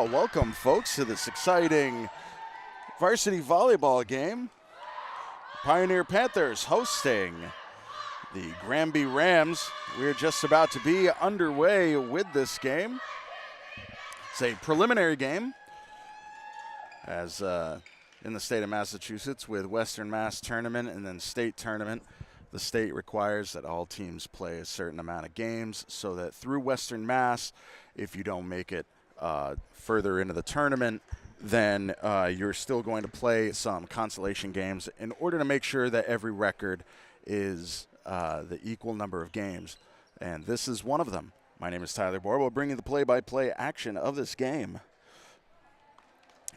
Well, welcome, folks, to this exciting varsity volleyball game. Pioneer Panthers hosting the Granby Rams. We're just about to be underway with this game. It's a preliminary game, as in the state of Massachusetts with Western Mass tournament and then state tournament. The state requires that all teams play a certain amount of games so that through Western Mass, if you don't make it further into the tournament, then you're still going to play some consolation games in order to make sure that every record is the equal number of games. And this is one of them. My name is Tyler Borbo, bringing the play-by-play action of this game.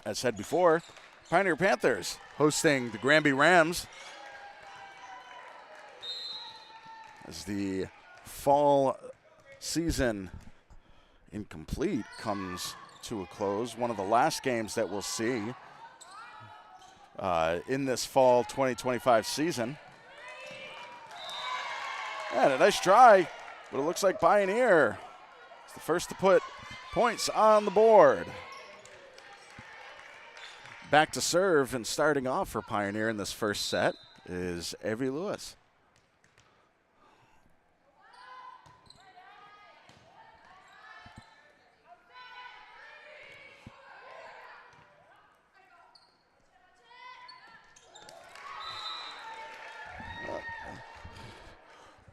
As said before, Pioneer Panthers hosting the Granby Rams. As the fall season incomplete comes to a close, one of the last games that we'll see in this fall 2025 season. And a nice try, but it looks like Pioneer is the first to put points on the board. Back to serve and starting off for Pioneer in this first set is Evie Lewis.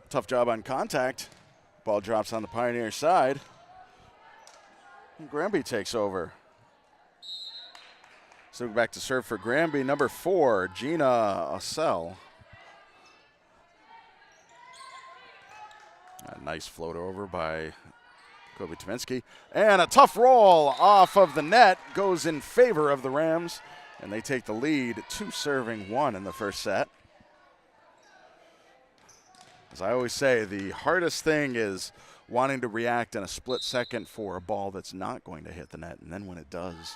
Tough job on contact. Ball drops on the Pioneer side. And Granby takes over. So back to serve for Granby, number 4, Gina Ossell. A nice float over by Kobe Tominski. And a tough roll off of the net goes in favor of the Rams. And they take the lead, 2-1 in the first set. As I always say, the hardest thing is wanting to react in a split second for a ball that's not going to hit the net. And then when it does,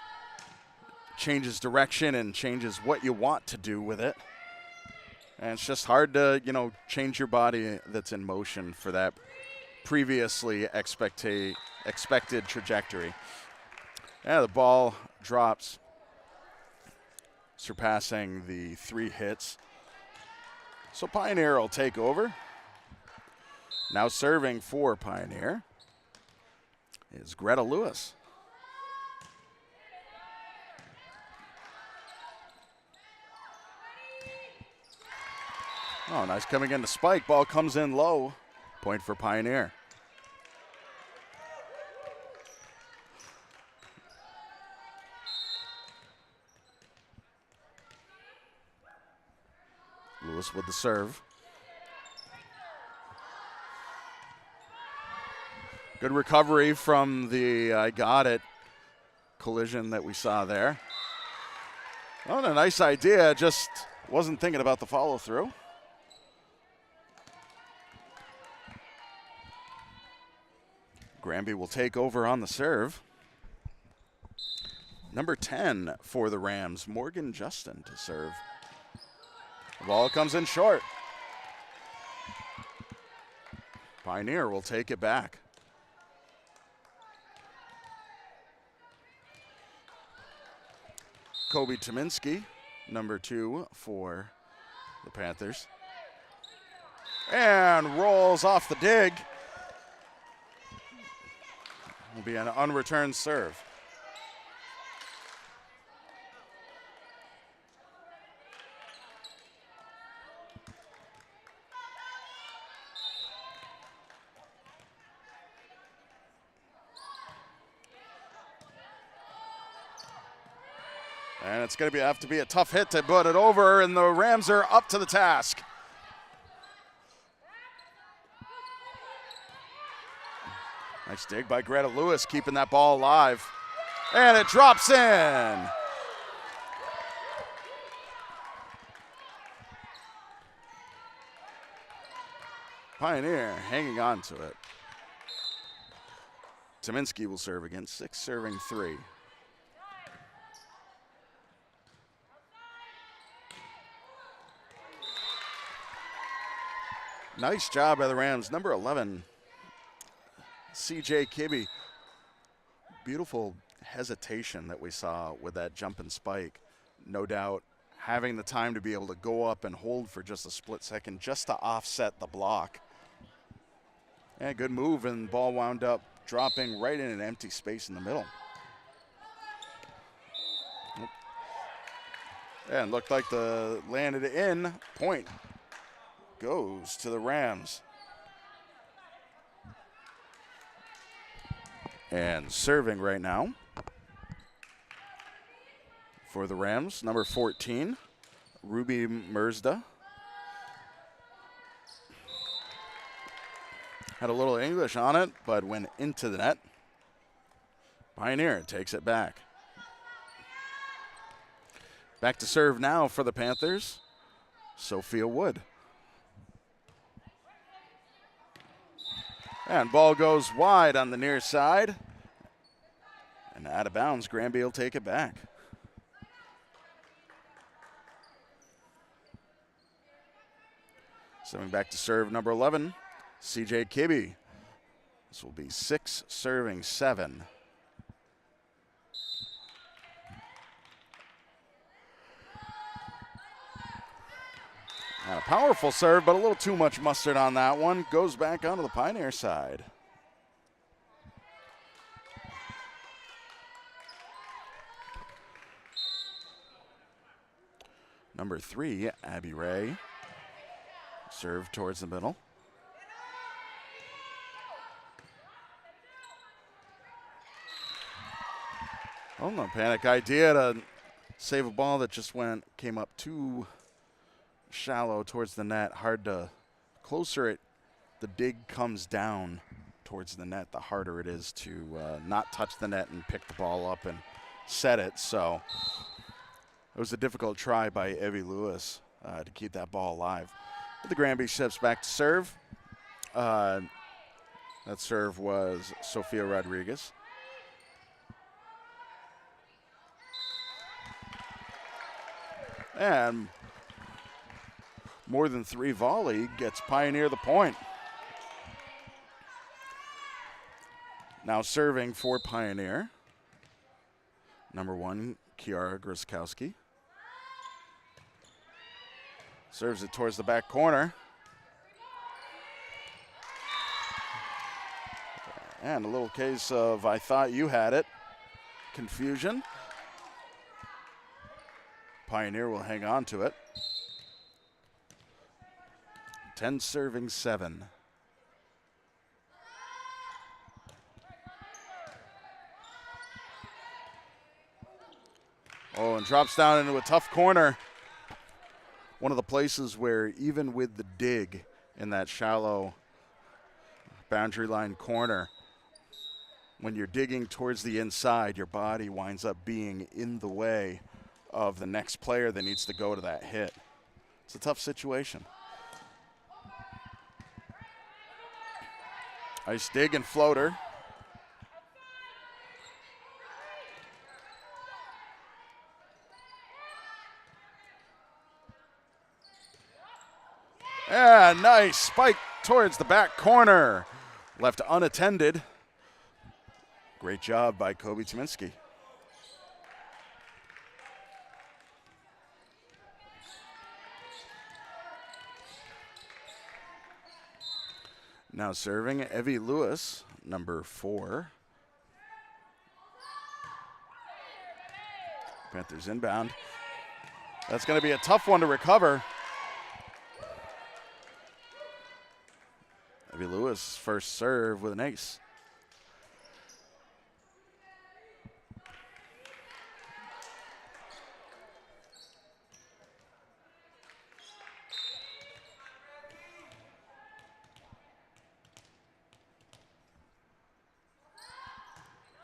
it changes direction and changes what you want to do with it. And it's just hard to, change your body that's in motion for that previously expected trajectory. Yeah, the ball drops, surpassing the 3 hits. So Pioneer will take over. Now serving for Pioneer is Greta Lewis. Oh, nice coming in to spike. Ball comes in low. Point for Pioneer. Lewis with the serve. Good recovery from the I got it collision that we saw there. Oh, a nice idea, just wasn't thinking about the follow through. Granby will take over on the serve. Number 10 for the Rams, Morgan Justin to serve. The ball comes in short. Pioneer will take it back. Kobe Tominski, number 2 for the Panthers. And rolls off the dig. Will be an unreturned serve. And it's going to have to be a tough hit to put it over, and the Rams are up to the task. Nice dig by Greta Lewis, keeping that ball alive. And it drops in. Pioneer hanging on to it. Tominski will serve again, 6-3. Nice job by the Rams. Number 11, CJ Kibbe. Beautiful hesitation that we saw with that jump and spike. No doubt having the time to be able to go up and hold for just a split second just to offset the block. And good move, and ball wound up dropping right in an empty space in the middle. And looked like the landed in. Point goes to the Rams. And serving right now for the Rams, number 14, Ruby Merzda. Had a little English on it, but went into the net. Pioneer takes it back. Back to serve now for the Panthers, Sophia Wood. And ball goes wide on the near side. And out of bounds, Granby will take it back. Serving back to serve number 11, CJ Kibbe. This will be 6 serving 7. A powerful serve, but a little too much mustard on that one. Goes back onto the Pioneer side. Number 3, Abby Ray. Serve towards the middle. Oh, no panic idea to save a ball that just came up too shallow towards the net. Hard to, closer the dig comes down towards the net, the harder it is to not touch the net and pick the ball up and set it. So it was a difficult try by Evie Lewis to keep that ball alive. But the Granby steps back to serve. That serve was Sophia Rodriguez. And more than 3 volley gets Pioneer the point. Now serving for Pioneer, number 1, Kiara Gruskowski. Serves it towards the back corner. And a little case of I thought you had it. Confusion. Pioneer will hang on to it. 10 serving 7. Oh, and drops down into a tough corner. One of the places where even with the dig in that shallow boundary line corner, when you're digging towards the inside, your body winds up being in the way of the next player that needs to go to that hit. It's a tough situation. Nice dig and floater. And nice spike towards the back corner. Left unattended. Great job by Kobe Tominski. Now serving Evie Lewis, number 4. Panthers inbound. That's going to be a tough one to recover. Evie Lewis first serve with an ace.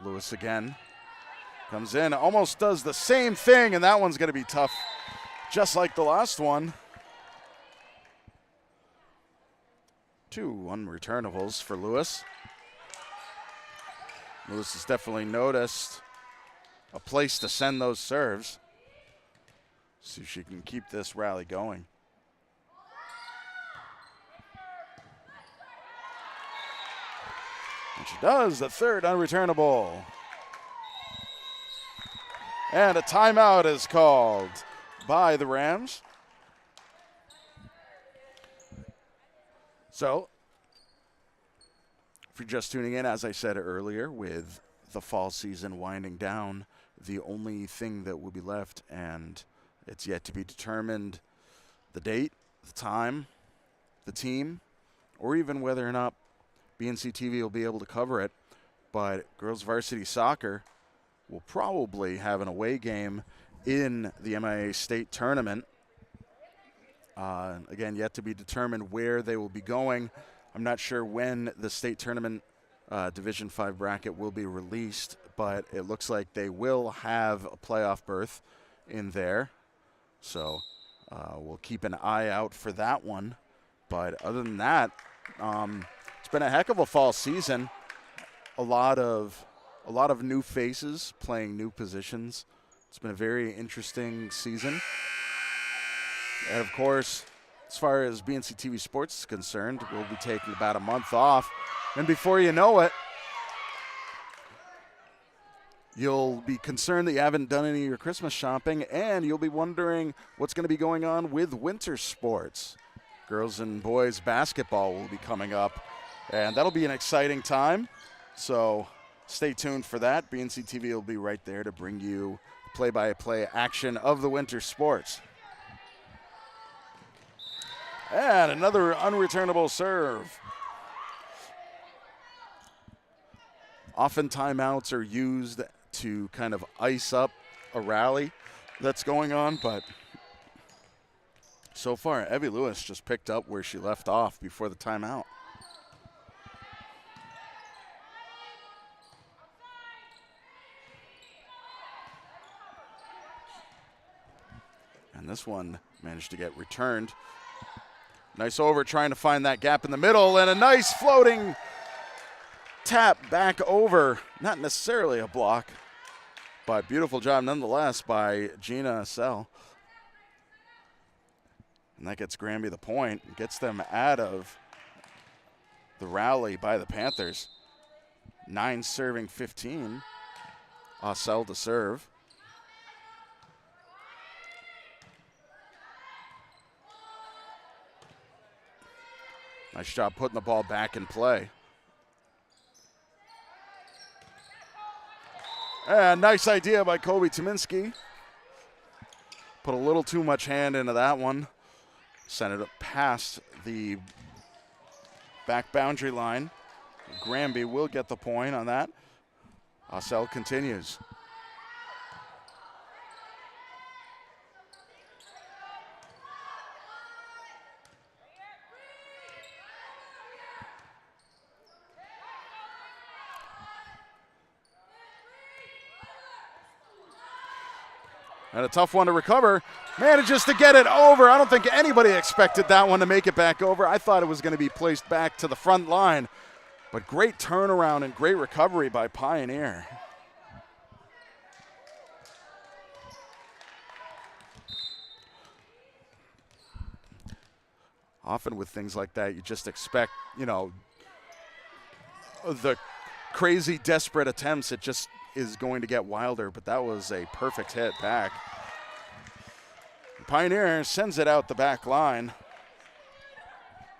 Lewis again. Comes in, almost does the same thing, and that one's going to be tough, just like the last one. 2 unreturnables for Lewis. Lewis has definitely noticed a place to send those serves. See if she can keep this rally going. And she does, the 3rd unreturnable. And a timeout is called by the Rams. So, if you're just tuning in, as I said earlier, with the fall season winding down, the only thing that will be left, and it's yet to be determined, the date, the time, the team, or even whether or not BNC TV will be able to cover it, but girls varsity soccer will probably have an away game in the MIA state tournament. Again, yet to be determined where they will be going. I'm not sure when the state tournament Division 5 bracket will be released, but it looks like they will have a playoff berth in there. So we'll keep an eye out for that one. But other than that, it's been a heck of a fall season. A lot of new faces playing new positions. It's been a very interesting season. And of course, as far as BNC TV Sports is concerned, we'll be taking about a month off. And before you know it, you'll be concerned that you haven't done any of your Christmas shopping, and you'll be wondering what's going to be going on with winter sports. Girls and boys basketball will be coming up, and that'll be an exciting time. So stay tuned for that. BNC TV will be right there to bring you play-by-play action of the winter sports. And another unreturnable serve. Often timeouts are used to kind of ice up a rally that's going on, but so far, Evie Lewis just picked up where she left off before the timeout. And this one managed to get returned. Nice over, trying to find that gap in the middle, and a nice floating tap back over. Not necessarily a block, but beautiful job nonetheless by Gina Sell. And that gets Granby the point, and gets them out of the rally by the Panthers. 9 serving 15. Sell to serve. Nice job putting the ball back in play. And nice idea by Kobe Tominski. Put a little too much hand into that one. Sent it past the back boundary line. Granby will get the point on that. Sell continues. And a tough one to recover. Manages to get it over. I don't think anybody expected that one to make it back over. I thought it was going to be placed back to the front line. But great turnaround and great recovery by Pioneer. Often with things like that, you just expect, the crazy, desperate attempts. It just is going to get wilder, but that was a perfect hit back. Pioneer sends it out the back line.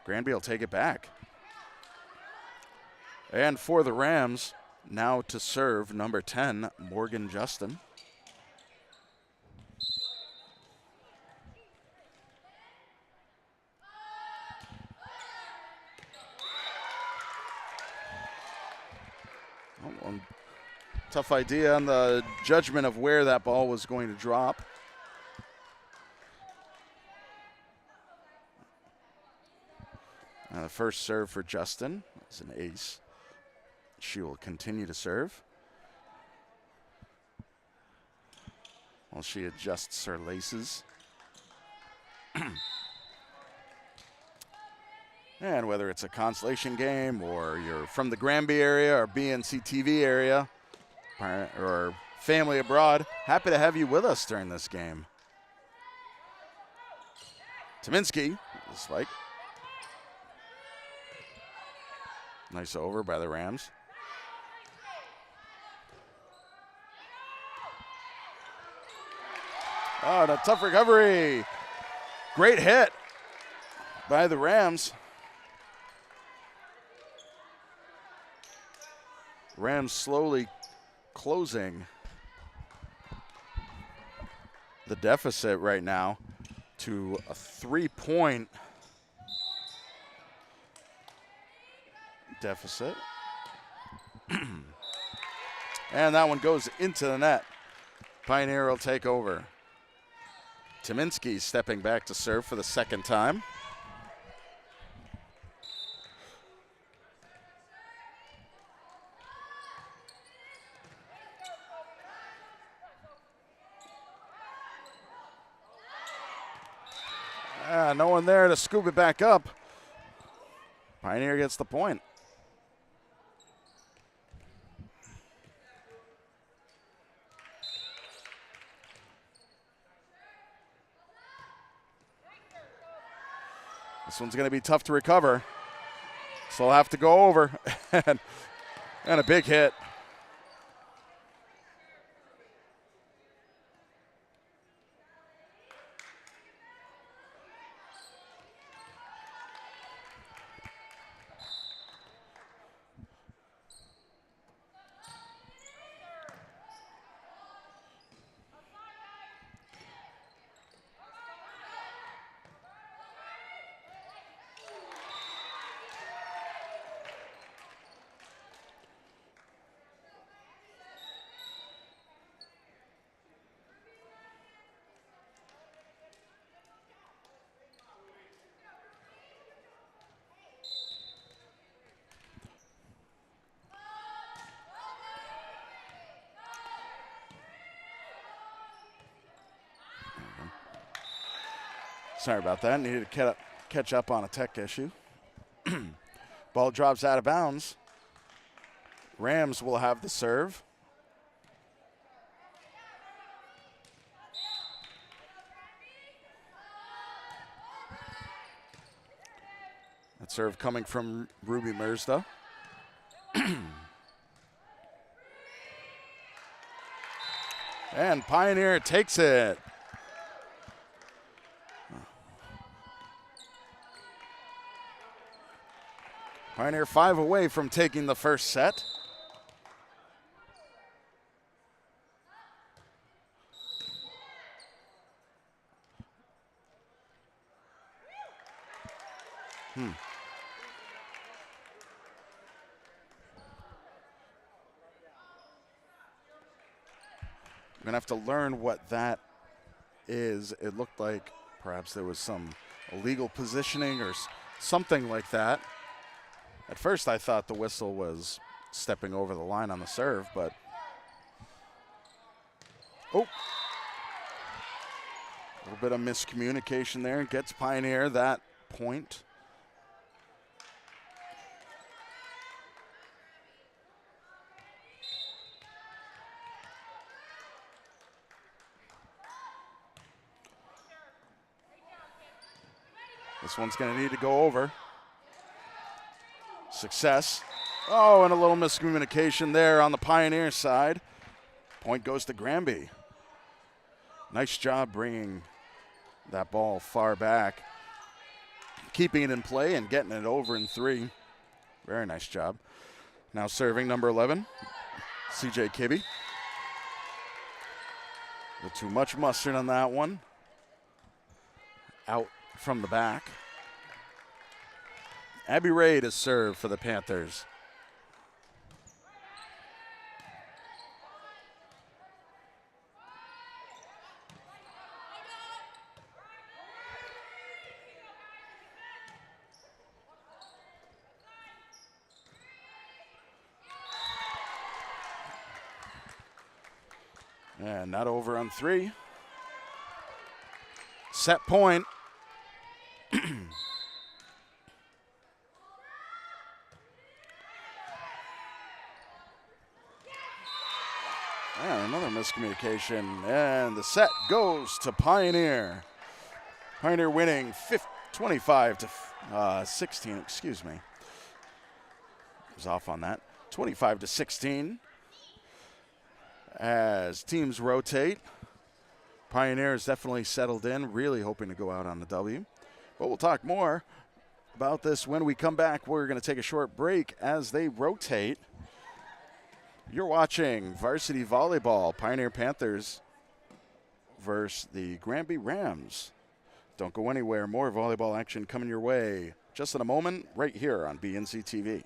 Granby will take it back. And for the Rams, now to serve number 10, Morgan Justin. Tough idea on the judgment of where that ball was going to drop. The first serve for Justin is an ace. She will continue to serve while she adjusts her laces. And whether it's a consolation game or you're from the Granby area or BNC TV area or family abroad, happy to have you with us during this game. Tominski, the spike. Nice over by the Rams. Oh, and a tough recovery. Great hit by the Rams. Rams slowly closing the deficit right now to a 3-point deficit. And that one goes into the net. Pioneer will take over. Tyminski stepping back to serve for the second time. No one there to scoop it back up. Pioneer gets the point. This one's going to be tough to recover. So they'll have to go over. And a big hit. Sorry about that. Needed to catch up on a tech issue. Ball drops out of bounds. Rams will have the serve. That serve coming from Ruby Merzda. And Pioneer takes it. Pioneer 5 away from taking the first set. I'm going to have to learn what that is. It looked like perhaps there was some illegal positioning or something like that. At first, I thought the whistle was stepping over the line on the serve, but a little bit of miscommunication there. Gets Pioneer that point. This one's going to need to go over. Success. Oh, and a little miscommunication there on the Pioneer side. Point goes to Granby. Nice job bringing that ball far back, keeping it in play and getting it over in 3. Very nice job. Now serving number 11, CJ Kibbe. A little too much mustard on that one. Out from the back. Abby Ray to serve for the Panthers. And not over on 3. Set point. And another miscommunication, and the set goes to Pioneer. Pioneer winning 25 to 16, excuse me. I was off on that. 25 to 16. As teams rotate, Pioneers definitely settled in, really hoping to go out on the W. But we'll talk more about this when we come back. We're going to take a short break as they rotate. You're watching Varsity Volleyball, Pioneer Panthers versus the Granby Rams. Don't go anywhere. More volleyball action coming your way just in a moment right here on BNC TV.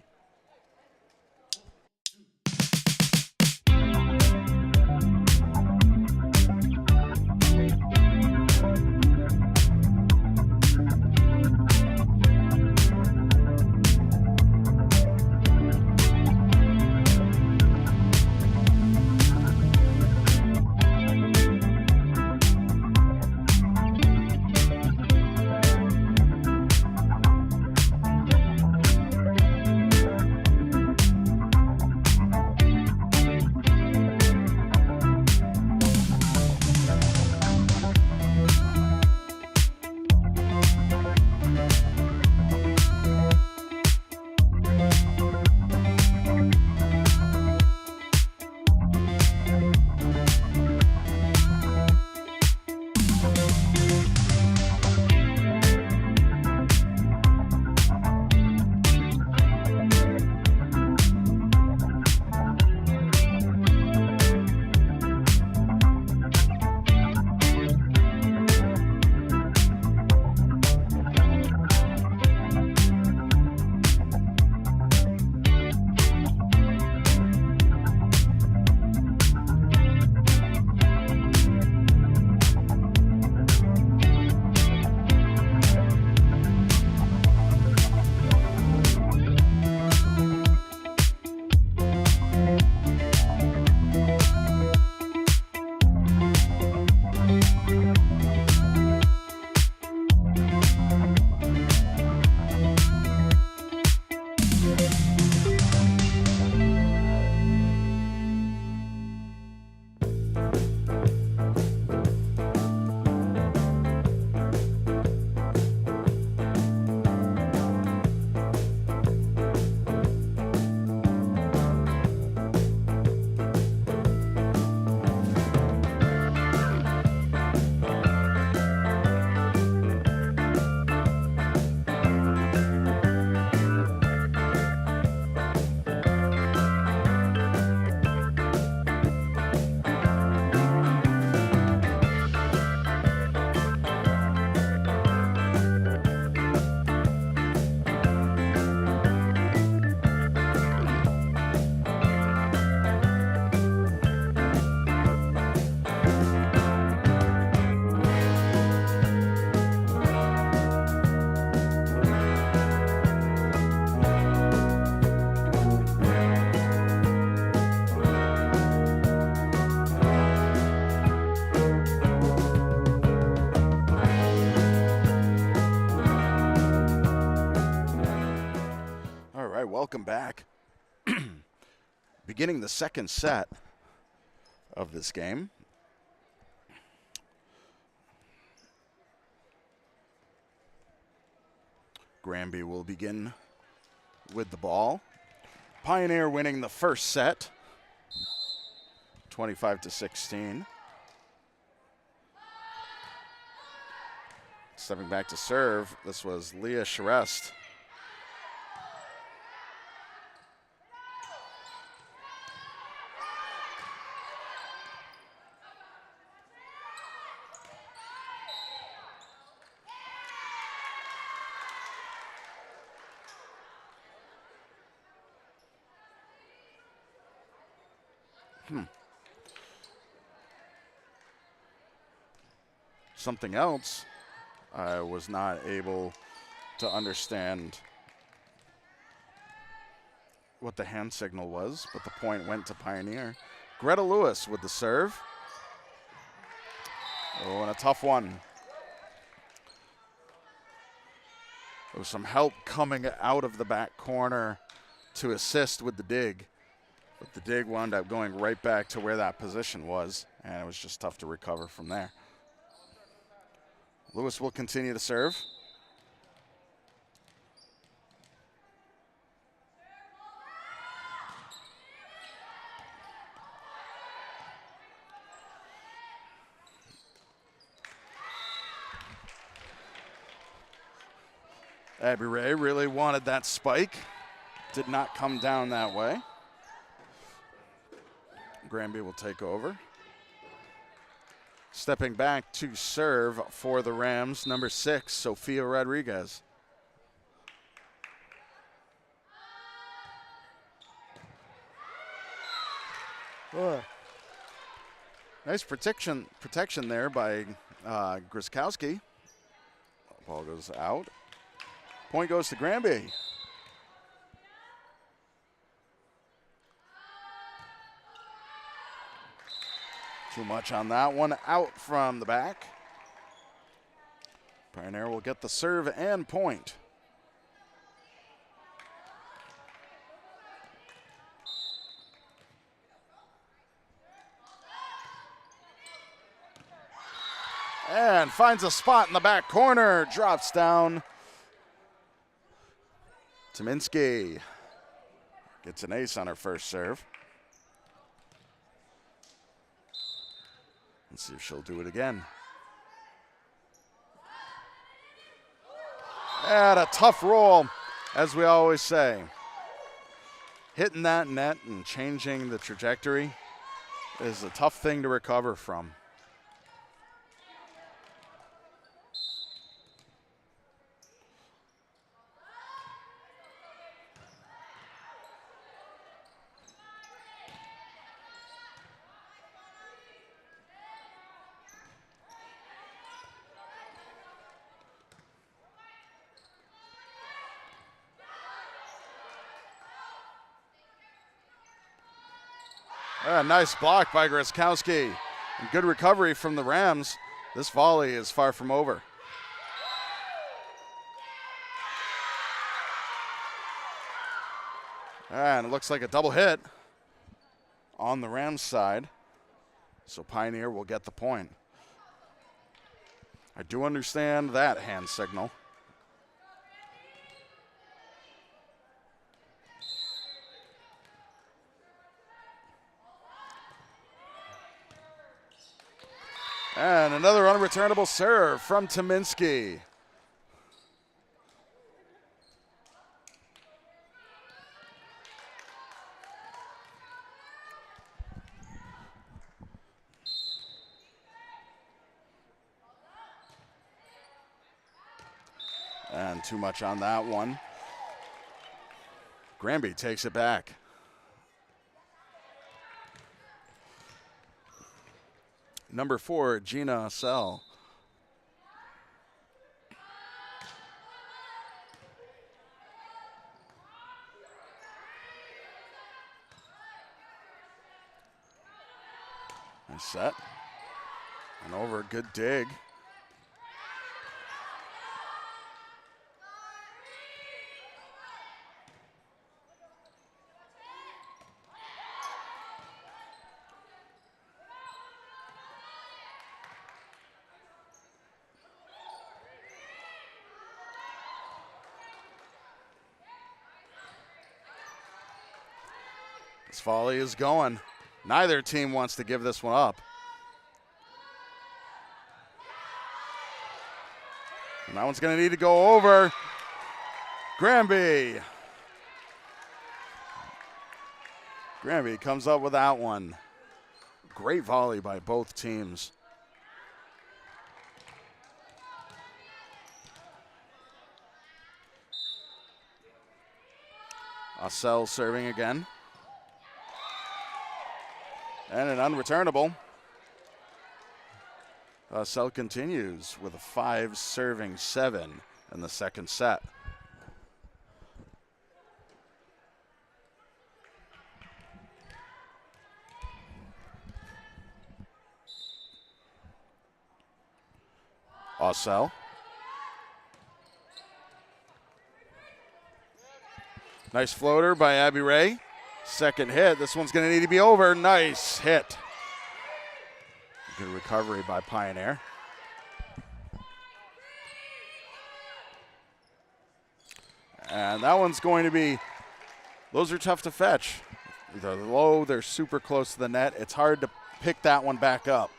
Welcome back. Beginning the second set of this game. Granby will begin with the ball. Pioneer winning the first set, 25-16. Stepping back to serve, this was Leah Charest. Something else I was not able to understand what the hand signal was, but the point went to Pioneer. Greta Lewis with the serve. Oh, and a tough one. There was some help coming out of the back corner to assist with the dig, but the dig wound up going right back to where that position was, and it was just tough to recover from there. Lewis will continue to serve. Abby Ray really wanted that spike. Did not come down that way. Granby will take over. Stepping back to serve for the Rams, number 6, Sophia Rodriguez. Nice protection there by Griskowski. Ball goes out. Point goes to Granby. Too much on that one, out from the back. Pioneer will get the serve and point. And finds a spot in the back corner, drops down. Tominski gets an ace on her first serve. Let's see if she'll do it again. And a tough roll, as we always say. Hitting that net and changing the trajectory is a tough thing to recover from. Nice block by Griskowski. And good recovery from the Rams. This volley is far from over. And it looks like a double hit on the Rams side. So Pioneer will get the point. I do understand that hand signal. And another unreturnable serve from Tominski. And too much on that one. Granby takes it back. Number 4, Gina Sell. Nice set. And over, good dig. This volley is going. Neither team wants to give this one up. And that one's going to need to go over. Granby. Granby comes up with that one. Great volley by both teams. Assel serving again. And an unreturnable. Assel continues with a 5 serving 7 in the second set. Assel. Nice floater by Abby Ray. Second hit. This one's going to need to be over. Nice hit. Good recovery by Pioneer. And that one's going to be, those are tough to fetch. They're low, they're super close to the net. It's hard to pick that one back up.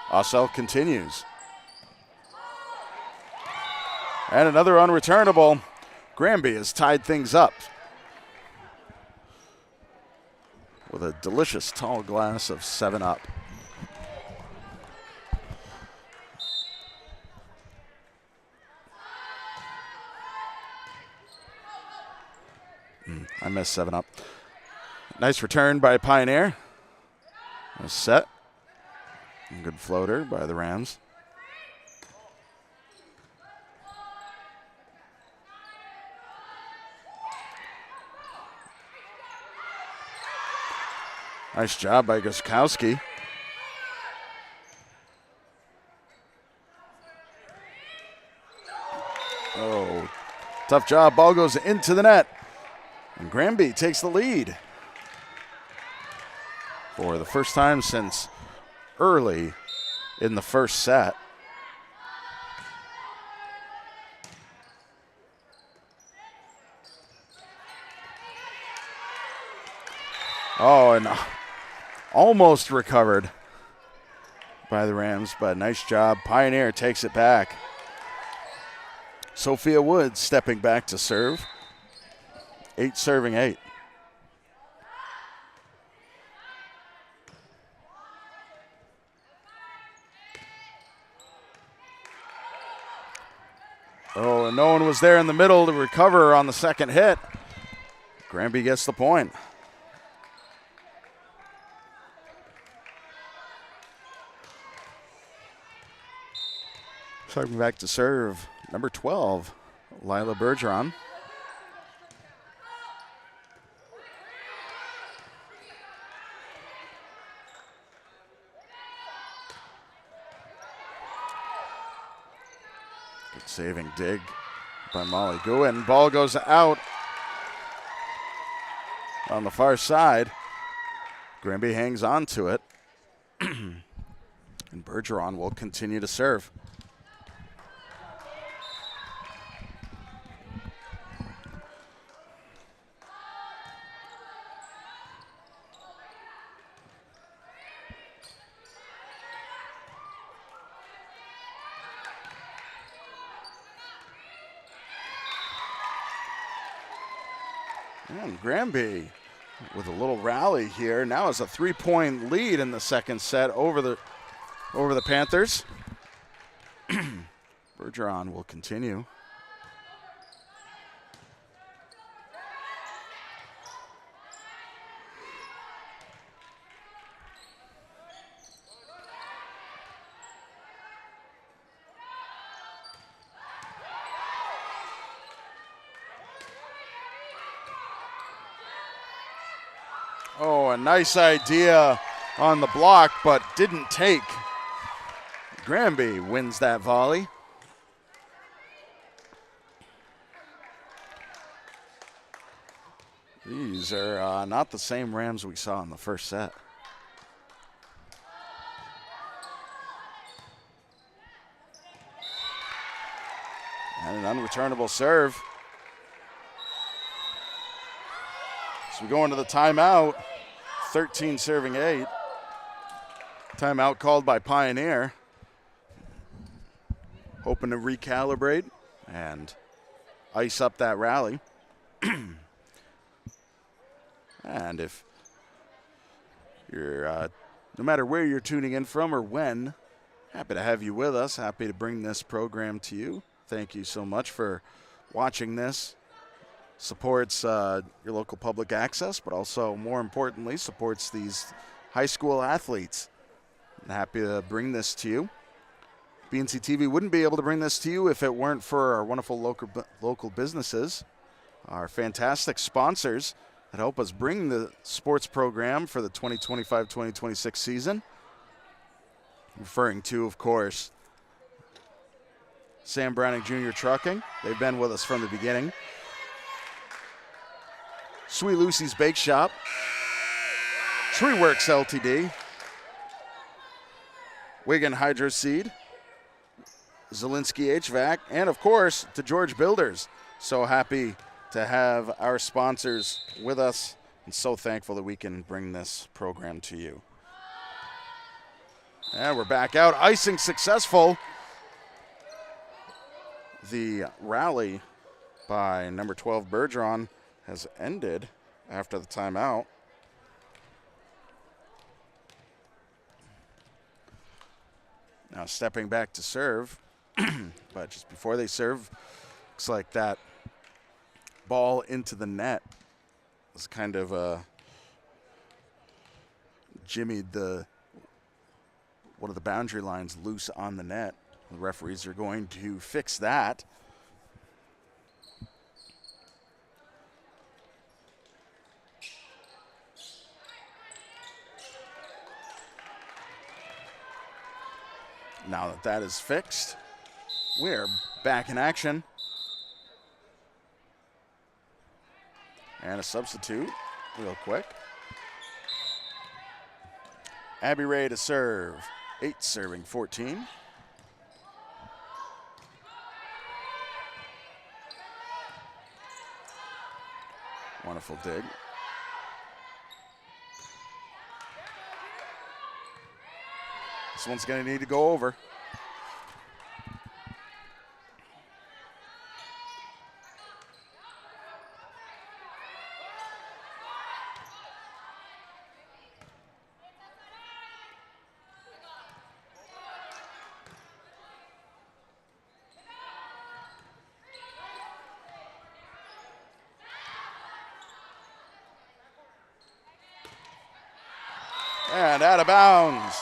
Assel continues. And another unreturnable. Granby has tied things up with a delicious tall glass of 7-Up. I miss 7-Up. Nice return by Pioneer. A set. Good floater by the Rams. Nice job by Gostkowski. Oh, tough job. Ball goes into the net. And Granby takes the lead for the first time since early in the first set. Oh, and almost recovered by the Rams, but nice job. Pioneer takes it back. Sophia Woods stepping back to serve. 8 serving 8. Oh, and no one was there in the middle to recover on the second hit. Granby gets the point. Coming back to serve, number 12, Lila Bergeron. Good saving dig by Molly Guin. Ball goes out on the far side. Granby hangs on to it. And Bergeron will continue to serve. And Granby with a little rally here. Now has a 3-point lead in the second set over the Panthers. Bergeron will continue. Oh, a nice idea on the block, but didn't take. Granby wins that volley. These are not the same Rams we saw in the first set. And an unreturnable serve. So we go into the timeout, 13 serving 8. Timeout called by Pioneer. Hoping to recalibrate and ice up that rally. And if you're, no matter where you're tuning in from or when, happy to have you with us. Happy to bring this program to you. Thank you so much for watching this. Supports your local public access, but also, more importantly, supports these high school athletes. I'm happy to bring this to you. BNC TV wouldn't be able to bring this to you if it weren't for our wonderful local businesses, our fantastic sponsors that help us bring the sports program for the 2025-2026 season. Referring to, of course, Sam Browning Jr. Trucking. They've been with us from the beginning. Sweet Lucy's Bakeshop, Works LTD, Wiggin Hydroseeding, Zilinksi HVAC, and of course, DiGeorge Builders. So happy to have our sponsors with us, and so thankful that we can bring this program to you. And we're back out. Icing successful. The rally by number 12 Bergeron has ended after the timeout. Now stepping back to serve, but just before they serve, looks like that ball into the net was kind of jimmied one of the boundary lines loose on the net. The referees are going to fix that. Now that that is fixed, we're back in action. And a substitute real quick. Abby Ray to serve. 8 serving 14. Wonderful dig. This one's going to need to go over. And out of bounds.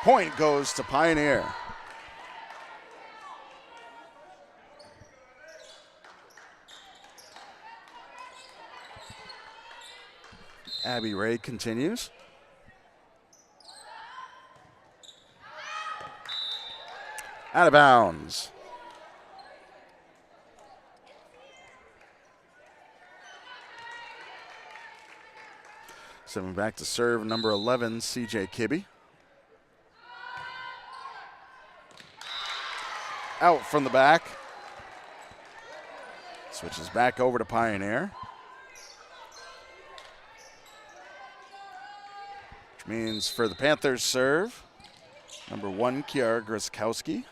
Point goes to Pioneer. Abby Ray continues. Out of bounds. Sending back to serve number 11, CJ Kibbe. Out from the back. Switches back over to Pioneer. Which means for the Panthers serve, number 1, Kiara Grzyskowski.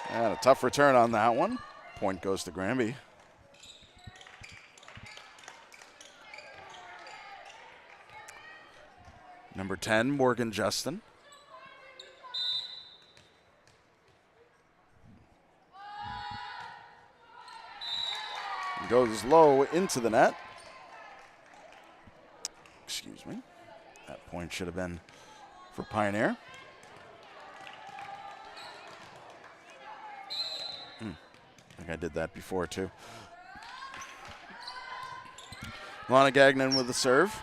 And a tough return on that one. Point goes to Granby. Number 10, Morgan Justin. Goes low into the net. Excuse me. That point should have been for Pioneer. I think I did that before too. Lana Gagnon with the serve.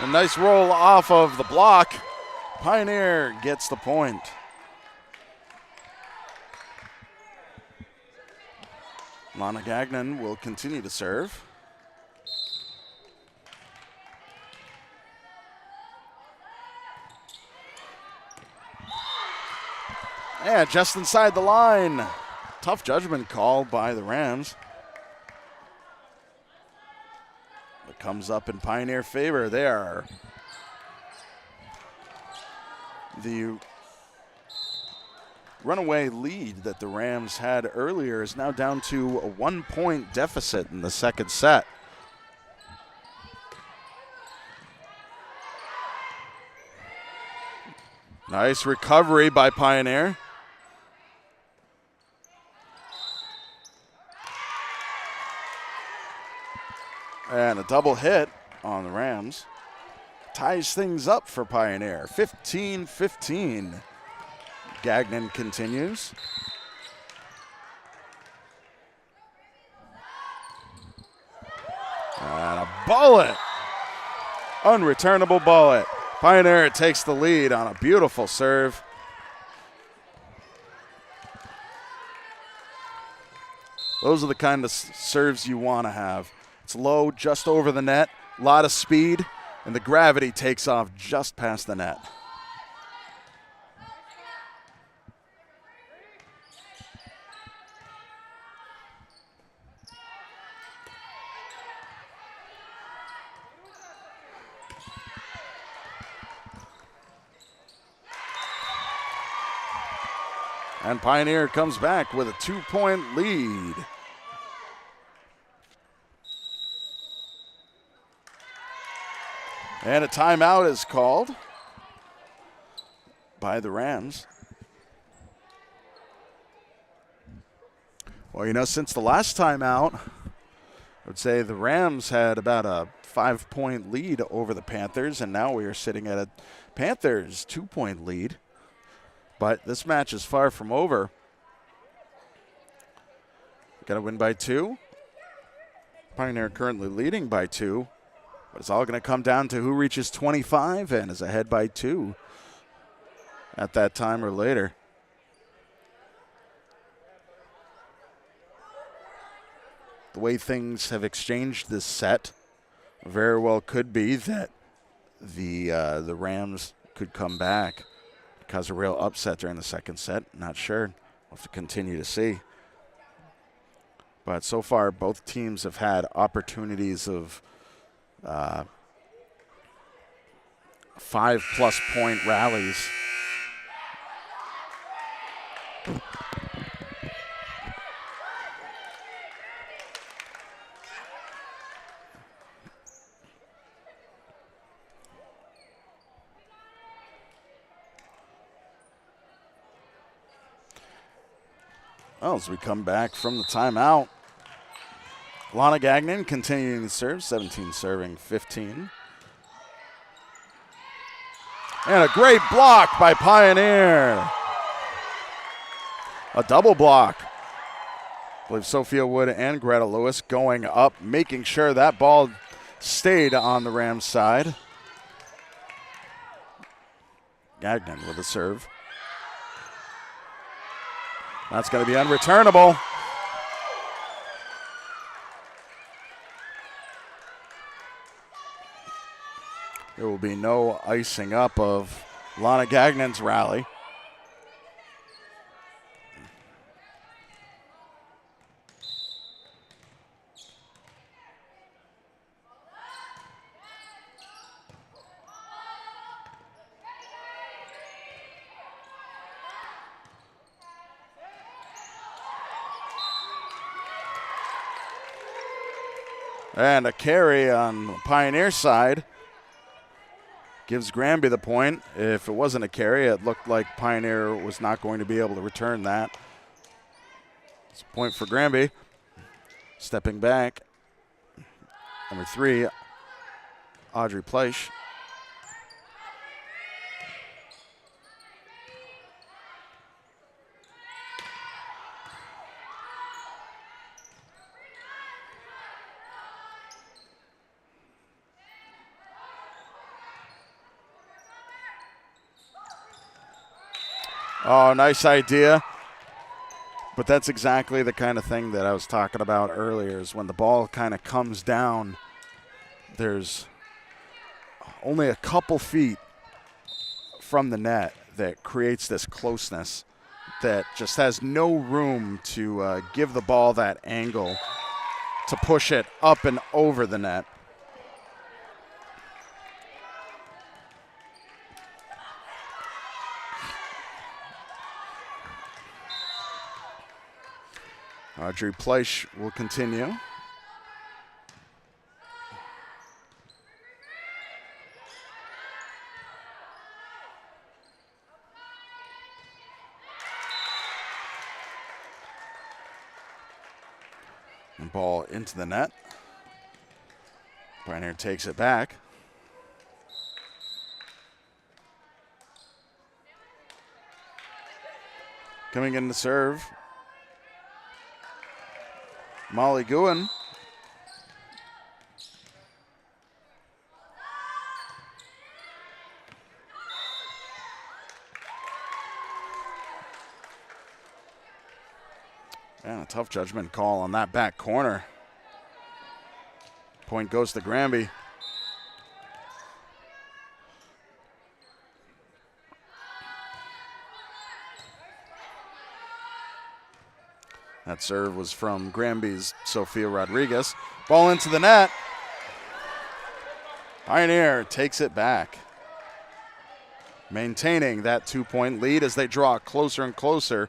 A nice roll off of the block. Pioneer gets the point. Lana Gagnon will continue to serve. Yeah, just inside the line. Tough judgment call by the Rams. It comes up in Pioneer favor there. The runaway lead that the Rams had earlier is now down to a 1-point deficit in the second set. Nice recovery by Pioneer. And a double hit on the Rams. Ties things up for Pioneer. 15-15. Gagnon continues. And a bullet. Unreturnable bullet. Pioneer takes the lead on a beautiful serve. Those are the kind of serves you want to have. It's low, just over the net, a lot of speed, and the gravity takes off just past the net. And Pioneer comes back with a 2-point lead. And a timeout is called by the Rams. Well, you know, since the last timeout, I would say the Rams had about a 5-point lead over the Panthers, and now we are sitting at a Panthers 2-point lead. But this match is far from over. Got to win by 2. Pioneer currently leading by 2. But it's all going to come down to who reaches 25 and is ahead by 2 at that time or later. The way things have exchanged this set, very well could be that the Rams could come back, cause a real upset during the second set. Not sure. We'll have to continue to see. But so far, both teams have had opportunities of 5+ point rallies. Well, as we come back from the timeout, Lana Gagnon continuing to serve, 17 serving 15. And a great block by Pioneer. A double block. I believe Sophia Wood and Greta Lewis going up, making sure that ball stayed on the Rams side. Gagnon with a serve. That's going to be unreturnable. There will be no icing up of Lana Gagnon's rally. And a carry on the Pioneer side. Gives Granby the point. If it wasn't a carry, it looked like Pioneer was not going to be able to return that. It's a point for Granby. Stepping back. Number 3, Audrey Pleisch. Oh, nice idea. But that's exactly the kind of thing that I was talking about earlier, is when the ball kind of comes down, there's only a couple feet from the net that creates this closeness that just has no room to give the ball that angle to push it up and over the net. Audrey Pleisch will continue. And ball into the net. Pioneer takes it back. Coming in to serve, Molly Guin. And a tough judgment call on that back corner. Point goes to Granby. That serve was from Granby's Sophia Rodriguez. Ball into the net. Pioneer takes it back. Maintaining that 2-point lead as they draw closer and closer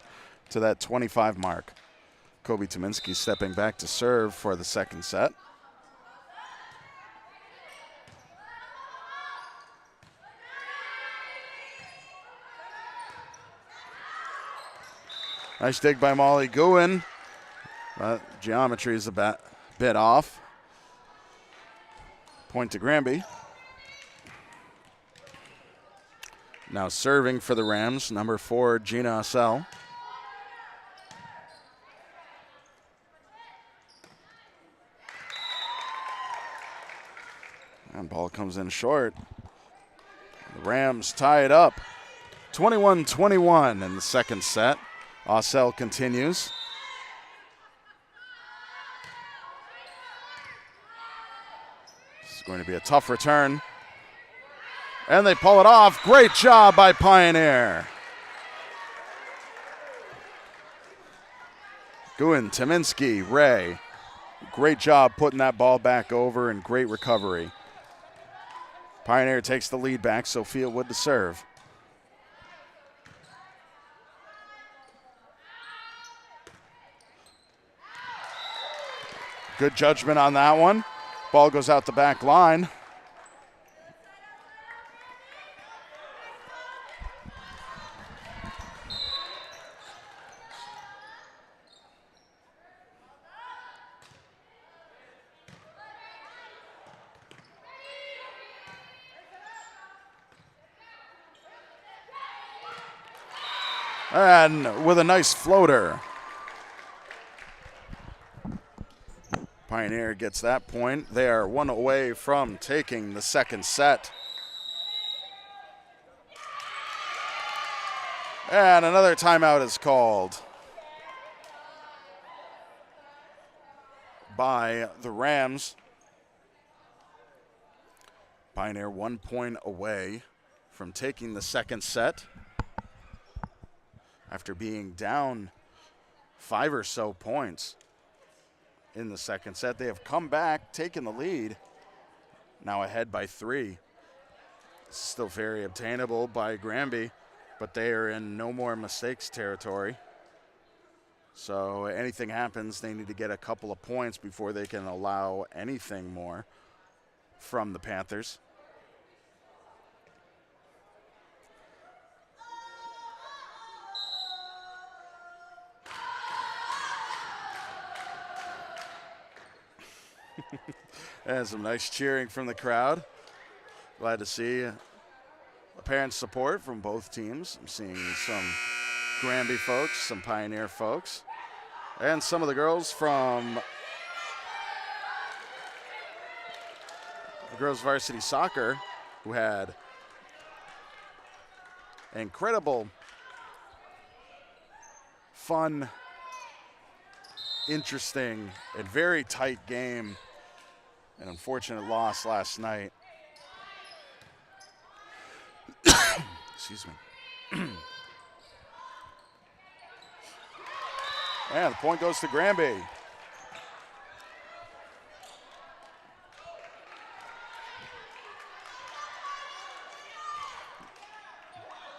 to that 25 mark. Kobe Tominski stepping back to serve for the second set. Nice dig by Molly Guin. Geometry is a bit off. Point to Granby. Now serving for the Rams, number 4, Gina Assel. And ball comes in short. The Rams tie it up. 21-21 in the second set. Assel continues. This is going to be a tough return. And they pull it off. Great job by Pioneer. Guin, Tominski, Ray. Great job putting that ball back over and great recovery. Pioneer takes the lead back. Sophia Wood to serve. Good judgment on that one. Ball goes out the back line. And with a nice floater. Pioneer gets that point. They are one away from taking the second set. And another timeout is called by the Rams. Pioneer 1 point away from taking the second set. After being down 5 or so points in the second set, they have come back, taken the lead, now ahead by 3. Still very obtainable by Granby, but they are in no more mistakes territory. So anything happens, they need to get a couple of points before they can allow anything more from the Panthers. And some nice cheering from the crowd. Glad to see apparent support from both teams. I'm seeing some Granby folks, some Pioneer folks, and some of the girls from the girls varsity soccer who had incredible, fun, interesting, and very tight game. An unfortunate loss last night. Excuse me. And the point goes to Granby.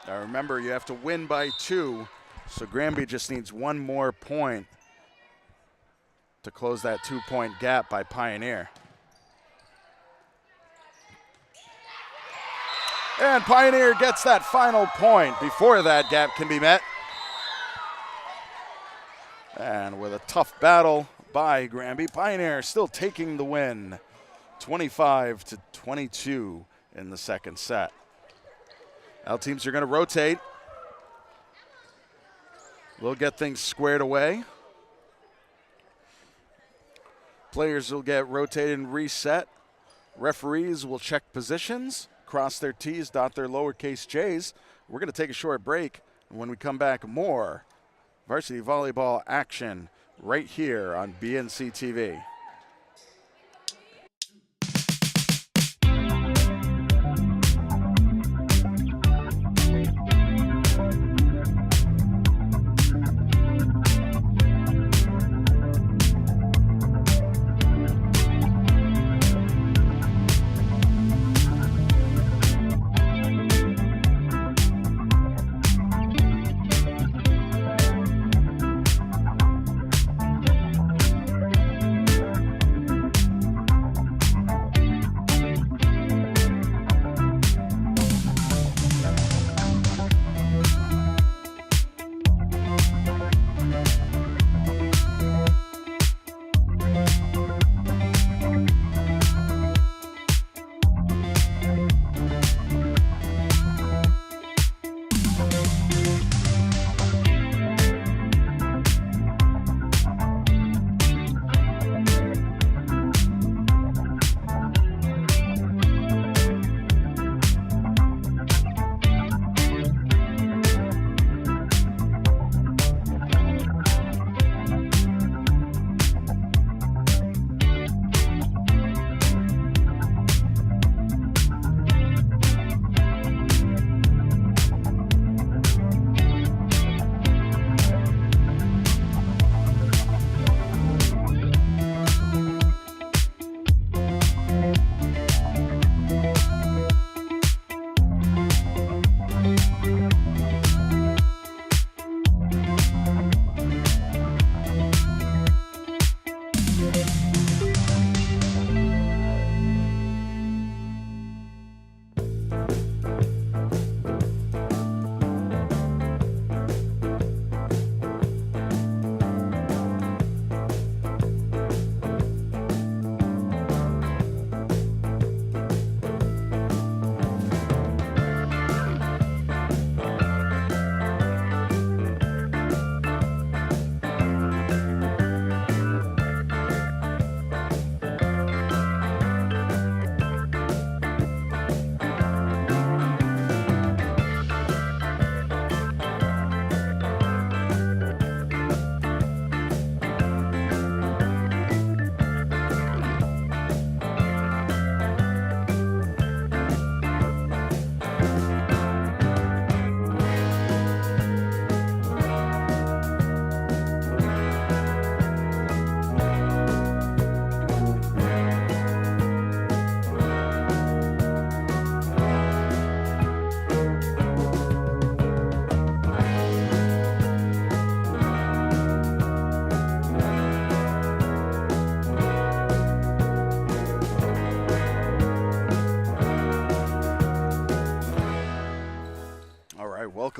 Now remember, you have to win by 2, so Granby just needs 1 more point to close that 2-point gap by Pioneer. And Pioneer gets that final point before that gap can be met. And with a tough battle by Granby, Pioneer still taking the win, 25-22 in the second set. Now teams are going to rotate. We'll get things squared away. Players will get rotated and reset. Referees will check positions, cross their T's, dot their lowercase j's. We're going to take a short break. And when we come back, more varsity volleyball action right here on BNC TV.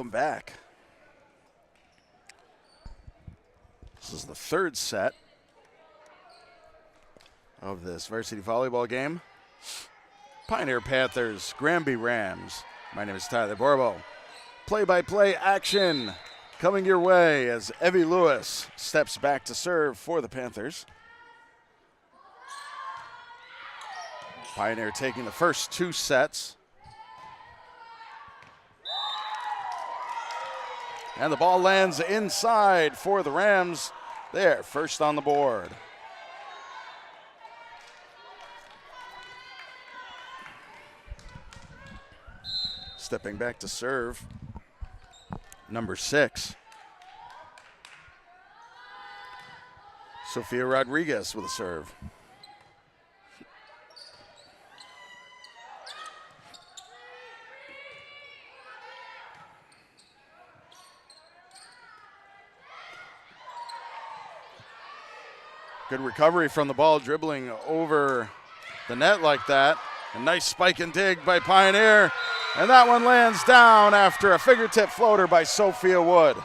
welcome back. This is the third set of this varsity volleyball game. Pioneer Panthers, Granby Rams. My name is Tyler Borbo. Play-by-play action coming your way as Evie Lewis steps back to serve for the Panthers. Pioneer taking the first 2 sets. And the ball lands inside for the Rams. There, first on the board. Stepping back to serve, number 6. Sophia Rodriguez with a serve. Good recovery from the ball, dribbling over the net like that. A nice spike and dig by Pioneer. And that one lands down after a fingertip floater by Sophia Wood.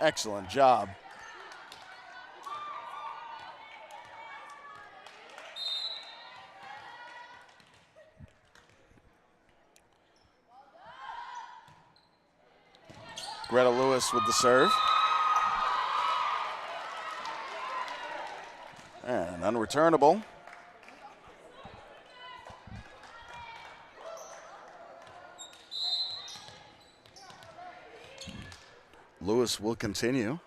Excellent job. Greta Lewis with the serve. And unreturnable. Lewis will continue.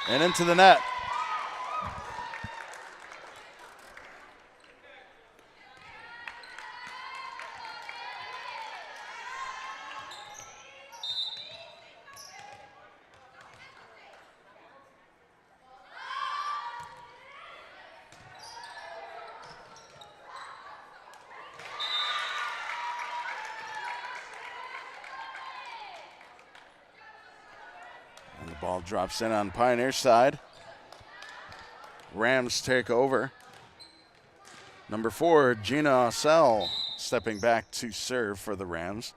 And into the net. Ball drops in on Pioneer side. Rams take over. Number 4, Gina Ossell, stepping back to serve for the Rams.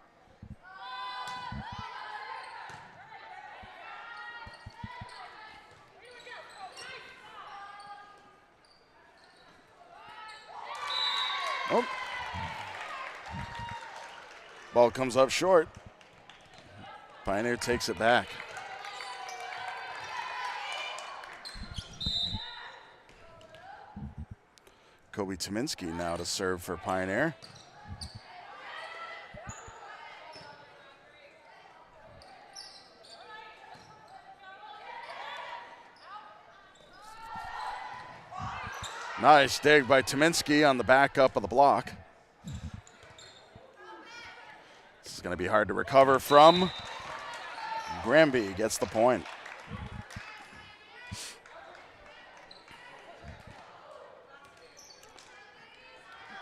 Oh. Ball comes up short. Pioneer takes it back. Kobe Tominski now to serve for Pioneer. Nice dig by Tominski on the back up of the block. This is going to be hard to recover from. Granby gets the point.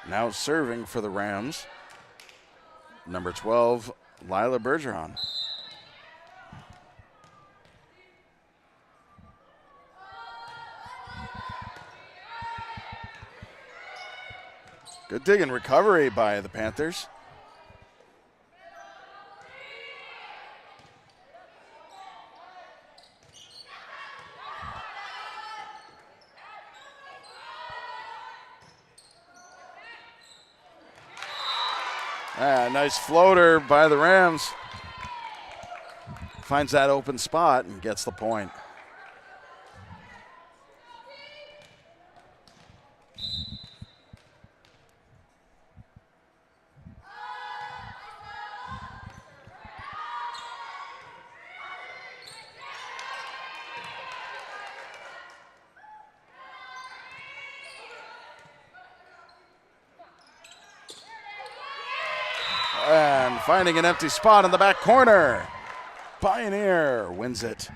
Now serving for the Rams, number 12, Lila Bergeron. Good dig and recovery by the Panthers. Nice floater by the Rams. Finds that open spot and gets the point. And finding an empty spot in the back corner. Pioneer wins it.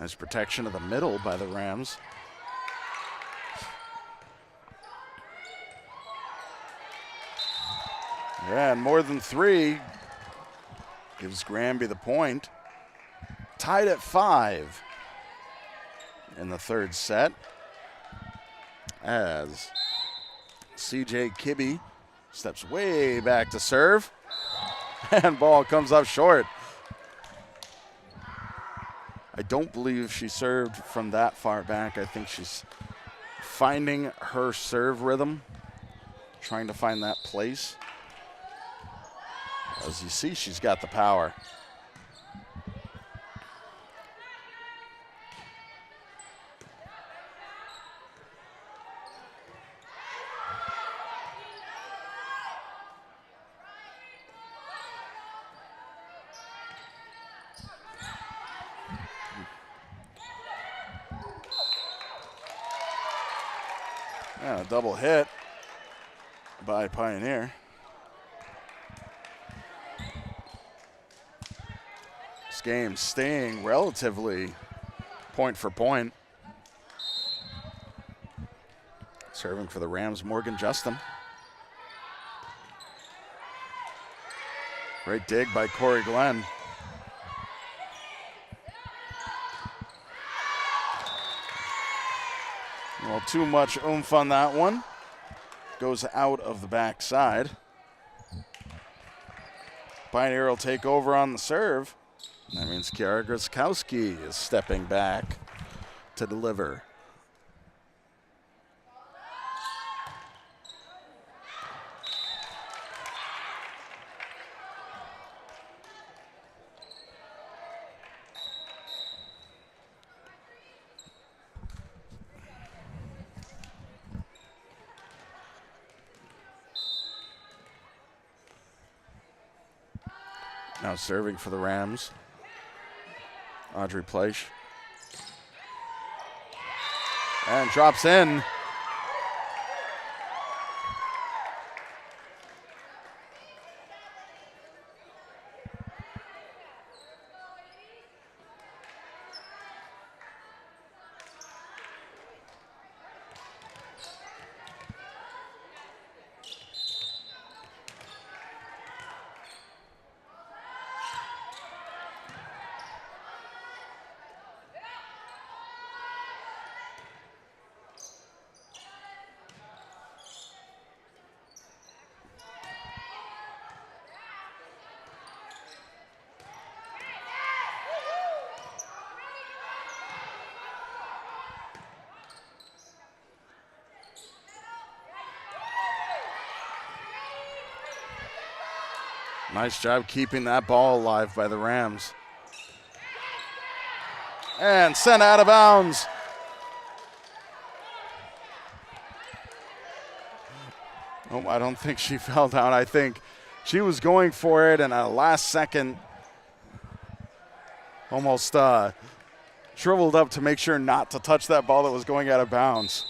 Nice protection of the middle by the Rams. Yeah, and more than 3 gives Granby the point. Tied at 5 in the third set as CJ Kibbe steps way back to serve, and ball comes up short. I don't believe she served from that far back. I think she's finding her serve rhythm, trying to find that place. As you see, she's got the power. And a double hit by Pioneer. This game staying relatively point for point. Serving for the Rams, Morgan Justin. Great dig by Corey Glenn. Well, too much oomph on that one. Goes out of the backside. Pioneer will take over on the serve. That means Kiara Groskowski is stepping back to deliver. Now serving for the Rams, Audrey Pleisch. And drops in. Nice job keeping that ball alive by the Rams. And sent out of bounds. Oh, I don't think she fell down. I think she was going for it, and at the last second, almost shriveled up to make sure not to touch that ball that was going out of bounds.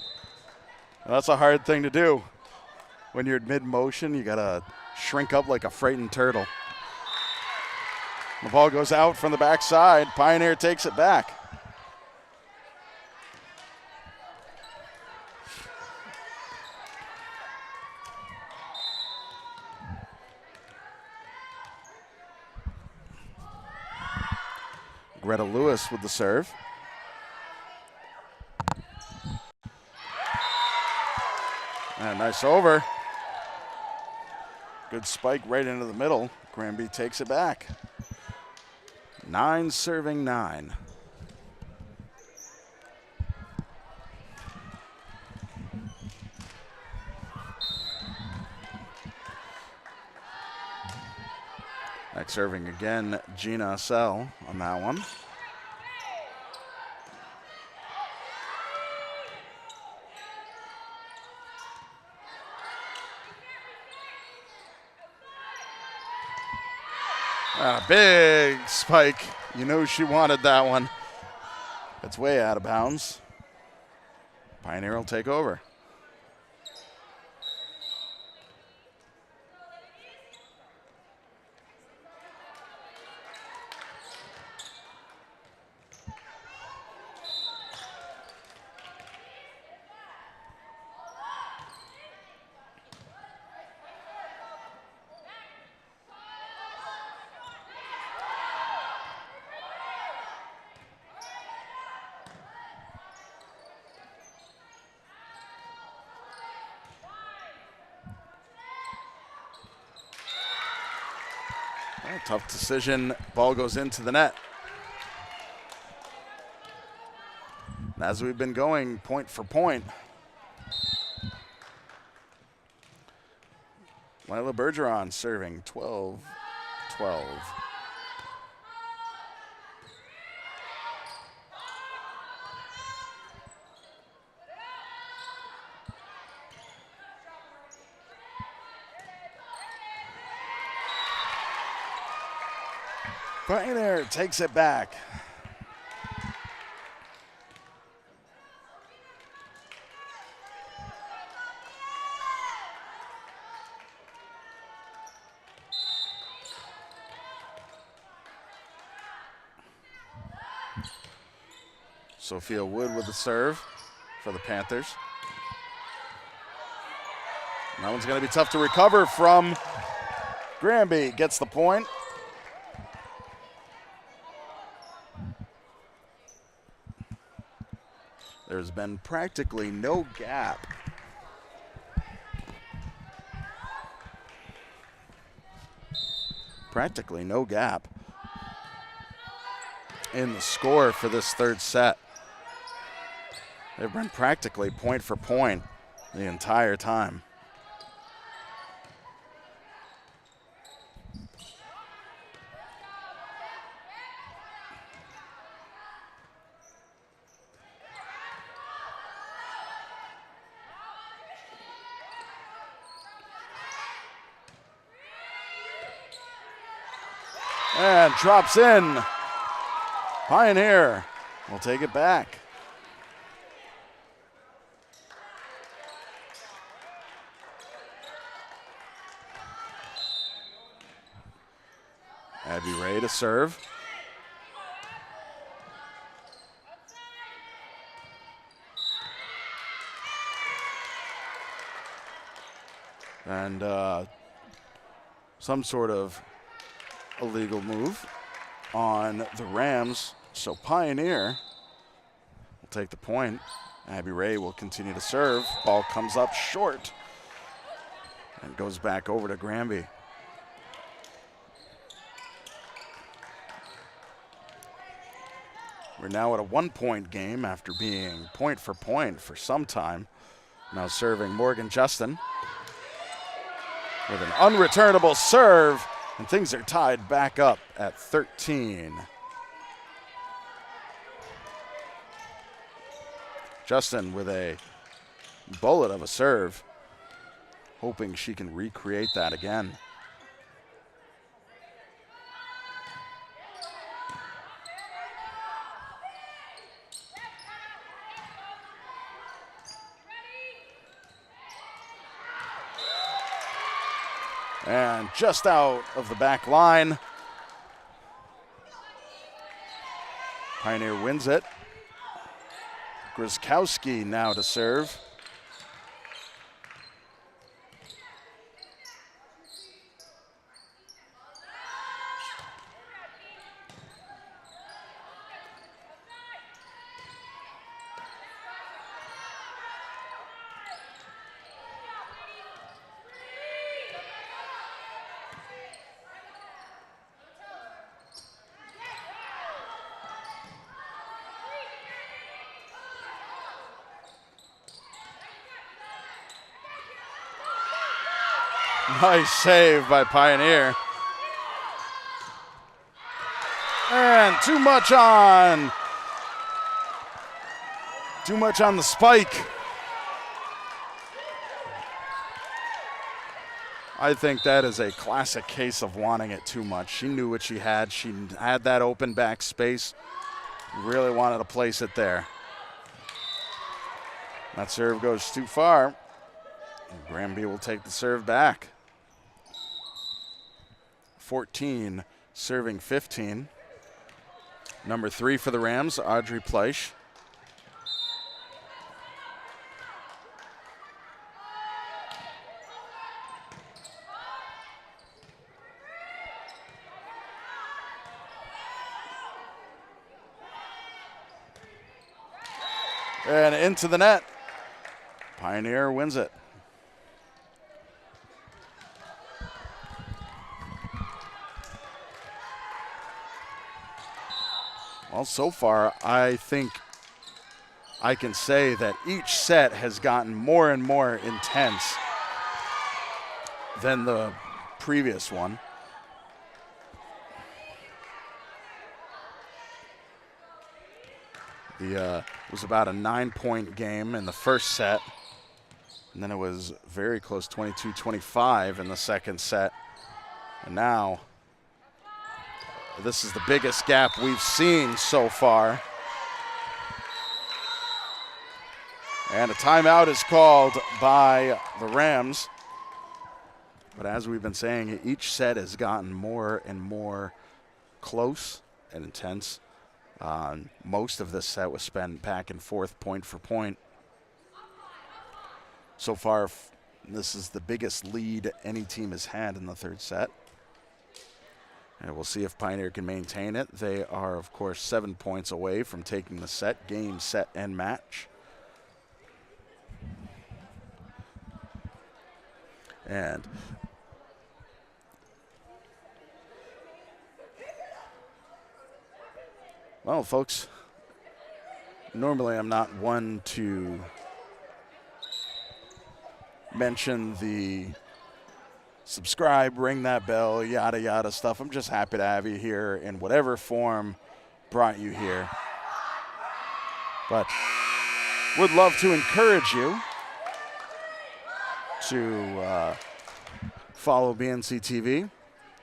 That's a hard thing to do. When you're mid-motion, you got to shrink up like a frightened turtle. The ball goes out from the backside. Pioneer takes it back. Greta Lewis with the serve. And nice over. Good spike right into the middle. Granby takes it back. 9 serving 9. Next serving again, Gina Sell on that one. A big spike. You know she wanted that one. It's way out of bounds. Pioneer will take over. Tough decision. Ball goes into the net. And as we've been going point for point, Lila Bergeron serving 12-12. Pioneer takes it back. Sophia Wood with the serve for the Panthers. And that one's going to be tough to recover from. Granby gets the point. There's been practically no gap. Practically no gap in the score for this third set. They've been practically point for point the entire time. And drops in. Pioneer will take it back. Abby Ray to serve. And some sort of illegal move on the Rams. So Pioneer will take the point. Abby Ray will continue to serve. Ball comes up short and goes back over to Granby. We're now at a 1-point game after being point for some time. Now serving Morgan Justin with an unreturnable serve, and things are tied back up at 13. Justin with a bullet of a serve, hoping she can recreate that again. And just out of the back line. Pioneer wins it. Gryzkowski now to serve. Nice save by Pioneer. And too much on the spike. I think that is a classic case of wanting it too much. She knew what she had. She had that open back space. Really wanted to place it there. That serve goes too far. Granby will take the serve back. 14 serving 15. Number 3 for the Rams, Audrey Pleisch. And into the net. Pioneer wins it. Well, so far, I think I can say that each set has gotten more and more intense than the previous one. It was about a 9-point game in the first set, and then it was very close, 22-25 in the second set. And now, this is the biggest gap we've seen so far. And a timeout is called by the Rams. But as we've been saying, each set has gotten more and more close and intense. Most of this set was spent back and forth, point for point. So far, this is the biggest lead any team has had in the third set. And we'll see if Pioneer can maintain it. They are, of course, 7 points away from taking the set, game, set, and match. And well, folks, normally I'm not one to mention the subscribe, ring that bell, yada, yada stuff. I'm just happy to have you here in whatever form brought you here. But would love to encourage you to follow BNC TV. You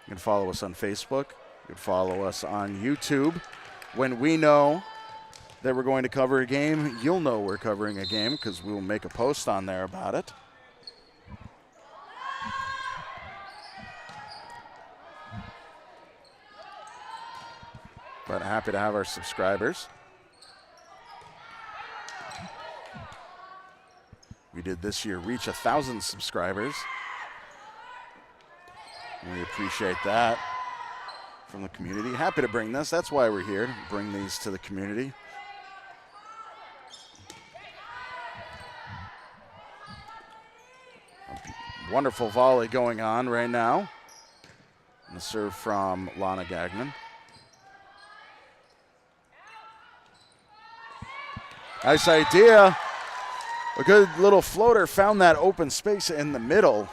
can follow us on Facebook. You can follow us on YouTube. When we know that we're going to cover a game, you'll know we're covering a game because we'll make a post on there about it. But happy to have our subscribers. We did this year reach 1,000 subscribers. And we appreciate that from the community. Happy to bring this. That's why we're here, to bring these to the community. A wonderful volley going on right now. And the serve from Lana Gagnon. Nice idea. A good little floater found that open space in the middle.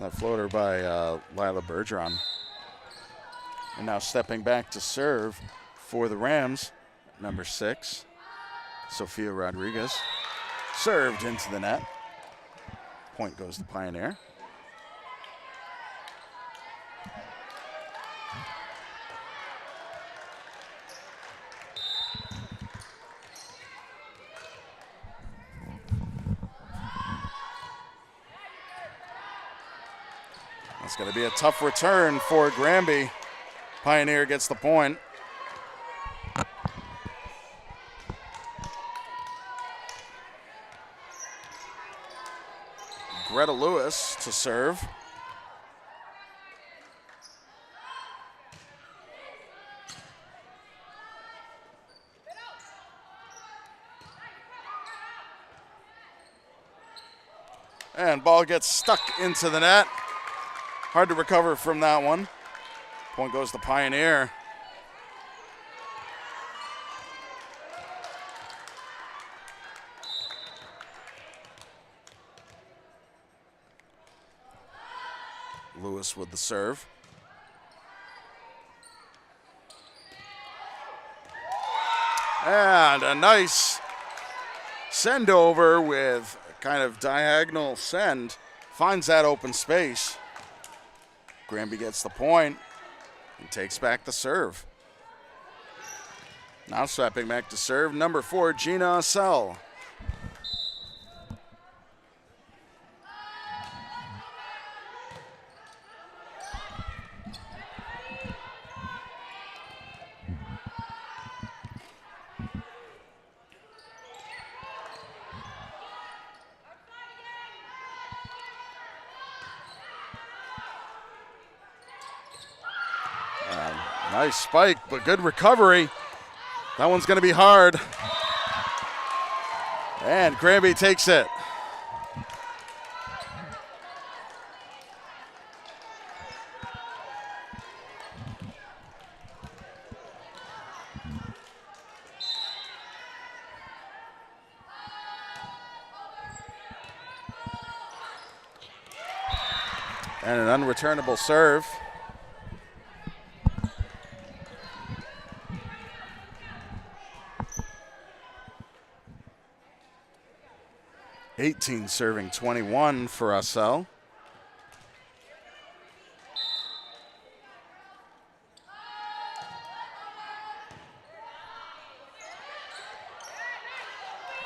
That floater by Lila Bergeron. And now stepping back to serve for the Rams, number 6, Sophia Rodriguez. Served into the net. Point goes to Pioneer. It's going to be a tough return for Granby. Pioneer gets the point. Greta Lewis to serve. And ball gets stuck into the net. Hard to recover from that one. Point goes to Pioneer. Lewis with the serve. And a nice send over with a kind of diagonal send. Finds that open space. Granby gets the point and takes back the serve. Now swapping back to serve, number 4, Gina Assel. Nice spike, but good recovery. That one's going to be hard. And Granby takes it. And an unreturnable serve. (18) serving 21 for Russell.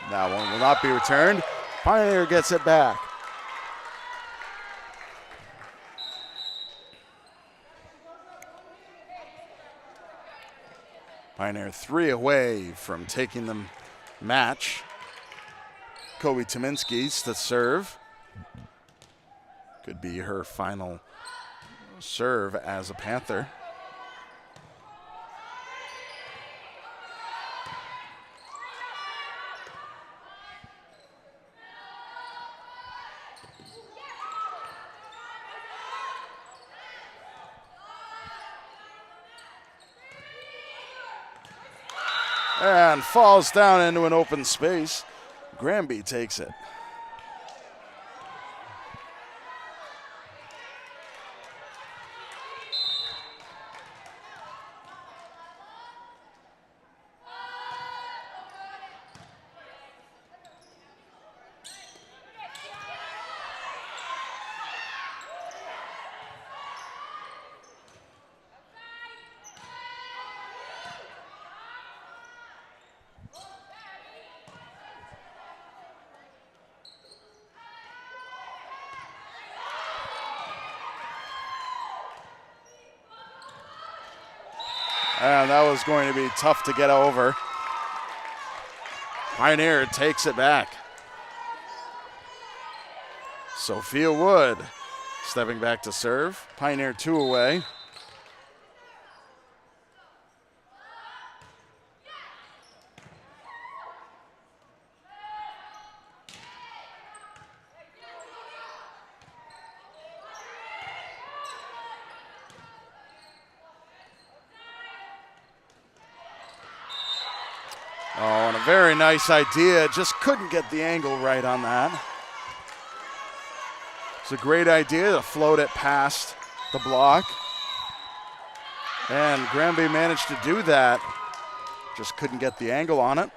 That one will not be returned. Pioneer gets it back. Pioneer 3 away from taking the match. Kobe Tominski's to serve. Could be her final serve as a Panther. And falls down into an open space. Granby takes it. And that was going to be tough to get over. Pioneer takes it back. Sophia Wood stepping back to serve. Pioneer 2 away. Oh, and a very nice idea. Just couldn't get the angle right on that. It's a great idea to float it past the block. And Granby managed to do that. Just couldn't get the angle on it.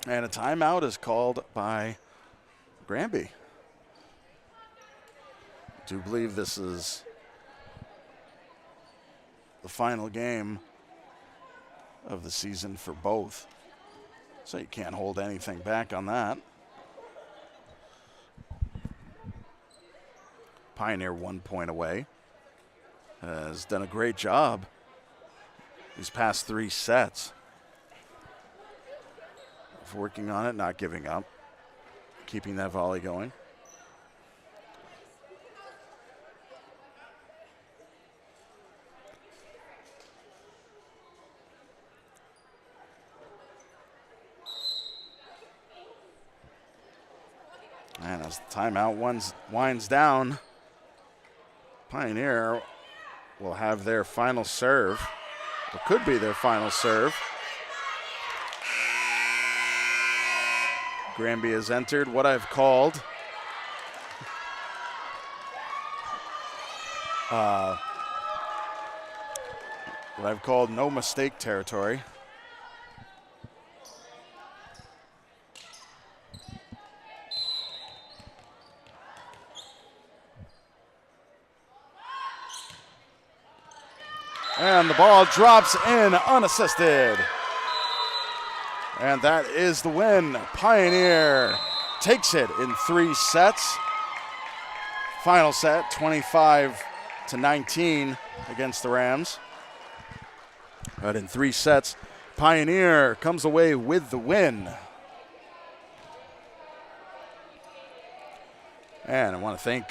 And a timeout is called by Granby. I do believe this is the final game of the season for both. So you can't hold anything back on that. Pioneer 1 point away. Has done a great job these past 3 sets of working on it, not giving up, keeping that volley going. And as the timeout winds down, Pioneer will have their final serve. It could be their final serve. Granby has entered what I've called no mistake territory. And the ball drops in unassisted. And that is the win. Pioneer takes it in 3 sets. Final set, 25-19 against the Rams. But in 3 sets, Pioneer comes away with the win. And I want to thank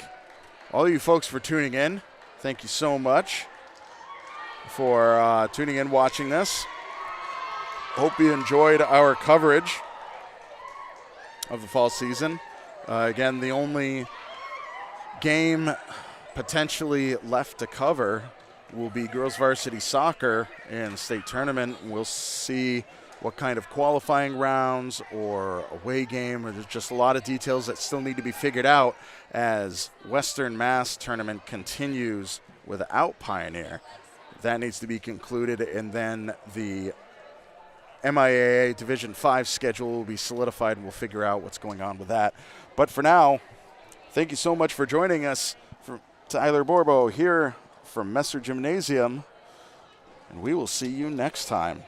all you folks for tuning in. Thank you so much for tuning in, watching this. Hope you enjoyed our coverage of the fall season. Again, the only game potentially left to cover will be girls varsity soccer in the state tournament. We'll see what kind of qualifying rounds or away game. There's just a lot of details that still need to be figured out as Western Mass tournament continues without Pioneer. That needs to be concluded, and then the MIAA Division 5 schedule will be solidified, and we'll figure out what's going on with that. But for now, thank you so much for joining us. For Tyler Borbo here from Messer Gymnasium, and we will see you next time.